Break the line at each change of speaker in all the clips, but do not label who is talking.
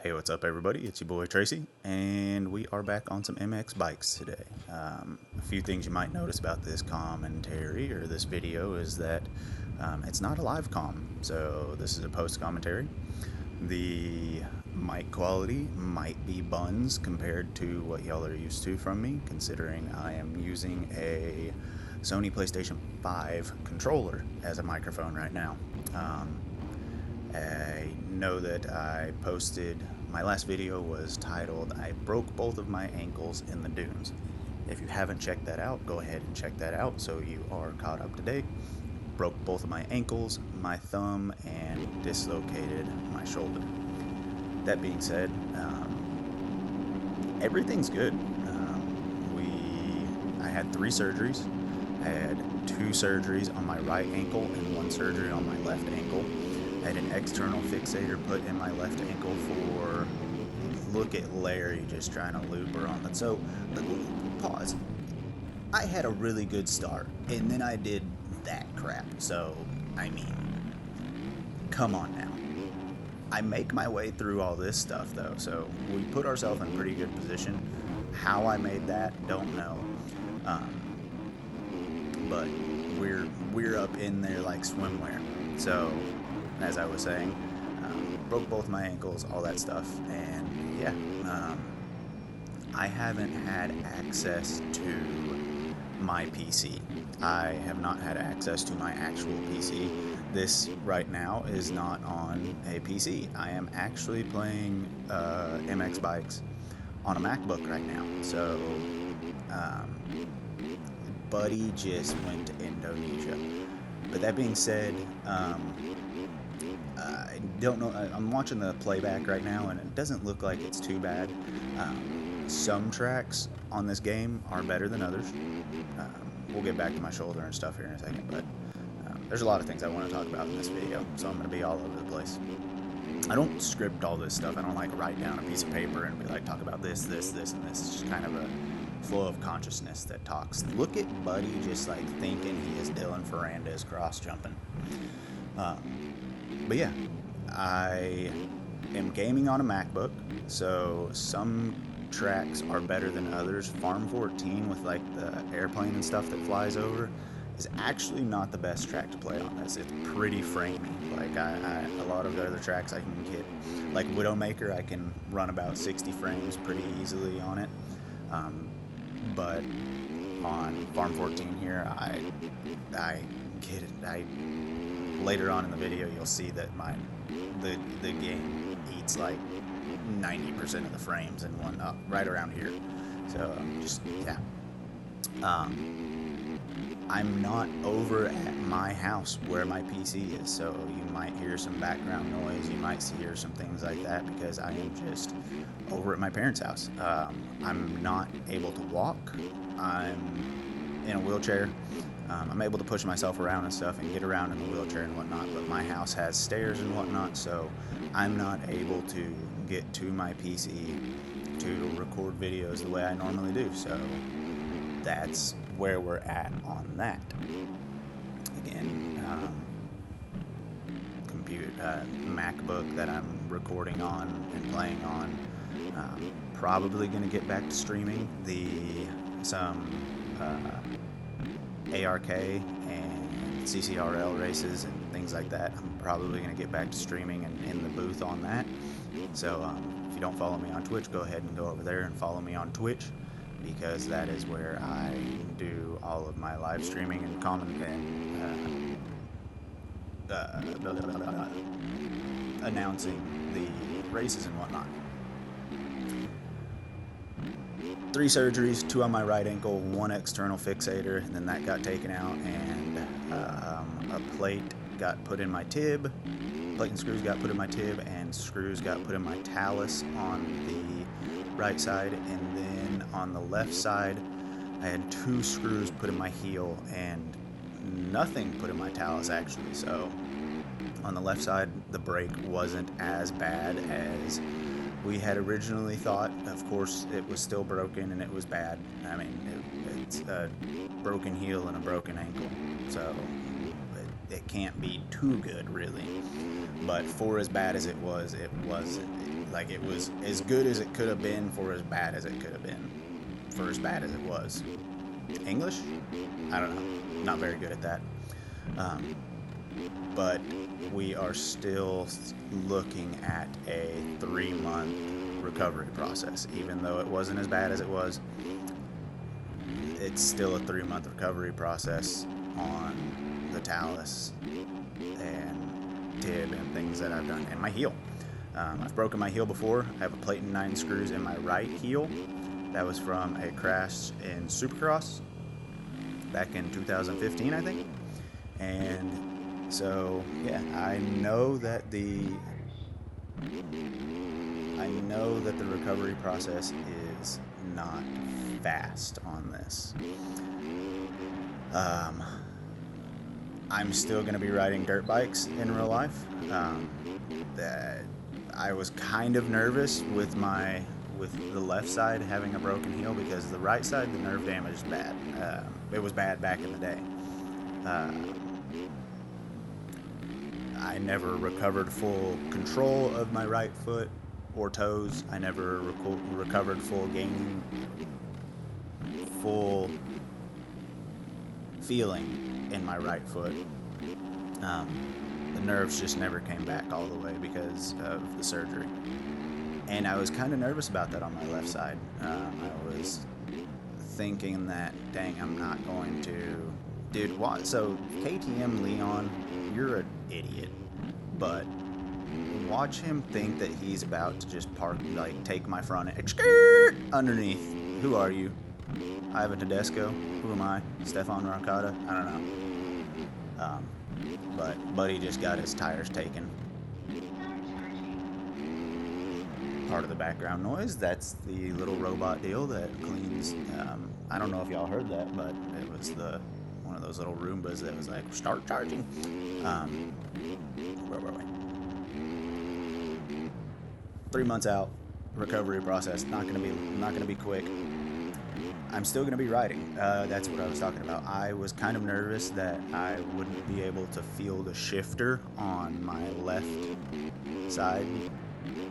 Hey, what's up, everybody? It's your boy Tracy, and we are back on some MX bikes today. A few things you might notice about this commentary or this video is that it's not a live comm, so this is a post commentary. The mic quality might be buns compared to what y'all are used to from me, considering I am using a Sony PlayStation 5 controller as a microphone right now. I know that I posted, my last video was titled, I broke both of my ankles in the dunes. If you haven't checked that out, go ahead and check that out so you are caught up to date. Broke both of my ankles, my thumb, and dislocated my shoulder. That being said, everything's good. I had 3 surgeries. I had 2 surgeries on my right ankle and 1 surgery on my left ankle. I had an external fixator put in my left ankle for, look at Larry just trying to loop her on it. So, pause. I had a really good start, and then I did that crap. So, I mean, come on now. I make my way through all this stuff, though, so we put ourselves in a pretty good position. How I made that, don't know. But we're up in there like swimwear. So, as I was saying, broke both my ankles, all that stuff, and yeah, I haven't had access to my PC. I have not had access to my actual PC. This right now is not on a PC. I am actually playing MX bikes on a MacBook right now. So, buddy just went to Indonesia. But that being said, I don't know. I'm watching the playback right now, and it doesn't look like it's too bad. Some tracks on this game are better than others. We'll get back to my shoulder and stuff here in a second, but there's a lot of things I want to talk about in this video, so I'm going to be all over the place. I don't script all this stuff. I don't like write down a piece of paper and be like, talk about this, this, this, and this. It's just kind of a flow of consciousness that talks. Look at Buddy just like thinking he is Dylan Ferrandis cross jumping. But yeah, I am gaming on a MacBook, so some tracks are better than others. Farm 14 with like the airplane and stuff that flies over is actually not the best track to play on this. It's pretty framey. Like a lot of the other tracks I can get, like Widowmaker, I can run about 60 frames pretty easily on it. But on Farm 14 here, I get it. Later on in the video, you'll see that the game eats like 90% of the frames and whatnot right around here. So yeah. I'm not over at my house where my PC is, so you might hear some background noise, you might hear some things like that because I am just over at my parents' house. I'm not able to walk. I'm in a wheelchair. I'm able to push myself around and stuff and get around in the wheelchair and whatnot, but my house has stairs and whatnot, so I'm not able to get to my PC to record videos the way I normally do. So that's where we're at on that. Again, MacBook that I'm recording on and playing on. Probably going to get back to streaming some ARK and CCRL races and things like that. I'm probably going to get back to streaming and in the booth on that. So if you don't follow me on Twitch, go ahead and go over there and follow me on Twitch, because that is where I do all of my live streaming and comment and announcing the races and whatnot. 3 surgeries, 2 on my right ankle, 1 external fixator, and then that got taken out, and a plate got put in my tib. Plate and screws got put in my tib, and screws got put in my talus on the right side, and then on the left side I had 2 screws put in my heel and nothing put in my talus actually. So on the left side the break wasn't as bad as we had originally thought. Of course it was still broken and it was bad. I mean it's a broken heel and a broken ankle, so it can't be too good really. But for as bad as it was Like, it was as good as it could have been for as bad as it could have been for as bad as it was. English? I don't know. Not very good at that. But we are still looking at a 3-month recovery process. Even though it wasn't as bad as it was, it's still a 3-month recovery process on the talus and tib and things that I've done. And my heel. I've broken my heel before. I have a plate and 9 screws in my right heel. That was from a crash in Supercross back in 2015, I think. And so, yeah, I know that the recovery process is not fast on this. I'm still going to be riding dirt bikes in real life. I was kind of nervous with the left side having a broken heel, because the right side, the nerve damage is bad. It was bad back in the day. I never recovered full control of my right foot or toes. I never recovered full feeling in my right foot. The nerves just never came back all the way because of the surgery. And I was kind of nervous about that on my left side. I was thinking that, dang, I'm not going to... Dude, what? So, KTM Leon, you're an idiot. But watch him think that he's about to just take my front end underneath. Who are you? Ivan Tedesco? Who am I? Stefan Roncada? I don't know. But Buddy just got his tires taken. Part of the background noise, that's the little robot deal that cleans. I don't know if y'all heard that, but it was one of those little Roombas that was like, start charging. Where were we? 3 months out, recovery process. Not gonna be quick. I'm still gonna be riding. That's what I was talking about. I was kind of nervous that I wouldn't be able to feel the shifter on my left side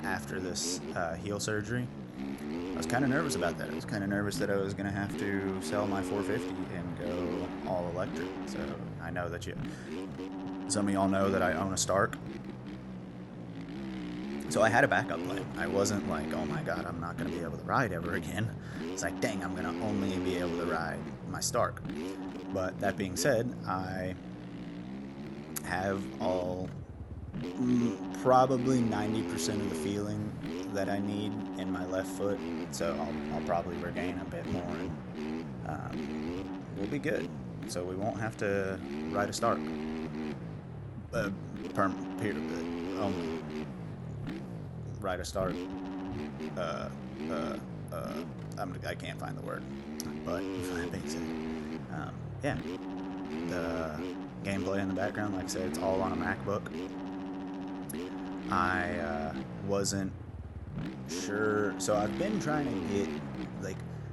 after this heel surgery. I was kind of nervous about that. I was kind of nervous that I was going to have to sell my 450 and go all electric. So I know that some of y'all know that I own a Stark. So I had a backup plan. I wasn't like, oh my god, I'm not going to be able to ride ever again. It's like, dang, I'm going to only be able to ride my Stark. But that being said, I have probably 90% of the feeling that I need in my left foot, so I'll probably regain a bit more, and we'll be good. So we won't have to ride a Stark. Only ride a Stark. I can't find the word, but basically, yeah. The gameplay in the background, like I said, it's all on a MacBook. I wasn't sure, so I've been trying to get,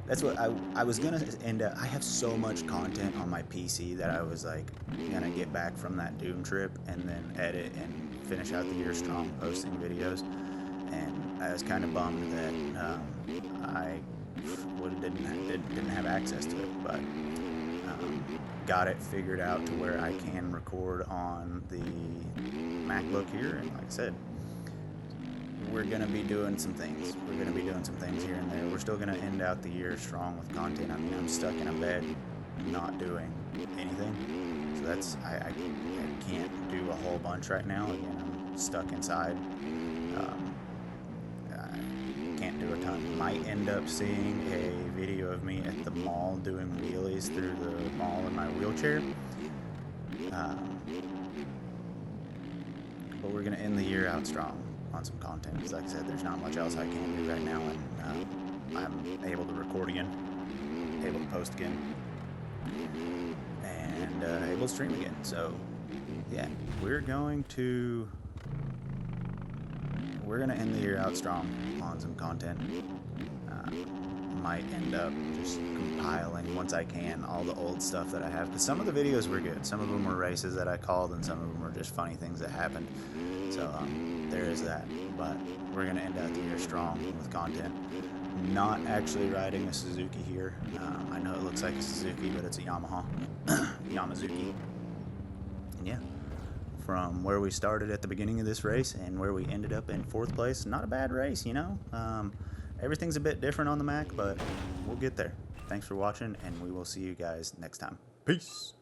that's what I was gonna end up. I have so much content on my PC that I was gonna get back from that Doom trip and then edit and finish out the year strong posting videos, and I was kind of bummed that I didn't have access to it, but got it figured out to where I can record on the MacBook here, and like I said, we're going to be doing some things. We're going to be doing some things here and there. We're still going to end out the year strong with content. I mean, I'm stuck in a bed not doing anything, so I can't do a whole bunch right now. Again, I'm stuck inside. I can't do a ton. Might end up seeing a video of me at the mall doing wheelies through the mall in my wheelchair. But we're going to end the year out strong on some content, because like I said, there's not much else I can do right now, and I'm able to record again, able to post again, and able to stream again. So yeah, we're going to end the year out strong on some content. Might end up just compiling, once I can, all the old stuff that I have, because some of the videos were good. Some of them were races that I called, and some of them were just funny things that happened. So there is that. But we're going to end out the year strong with content. Not actually riding a Suzuki here. I know it looks like a Suzuki, but it's a Yamaha. Yamazuki. And yeah, from where we started at the beginning of this race and where we ended up in 4th place, not a bad race, you know. Everything's a bit different on the Mac, but we'll get there. Thanks for watching, and we will see you guys next time. Peace!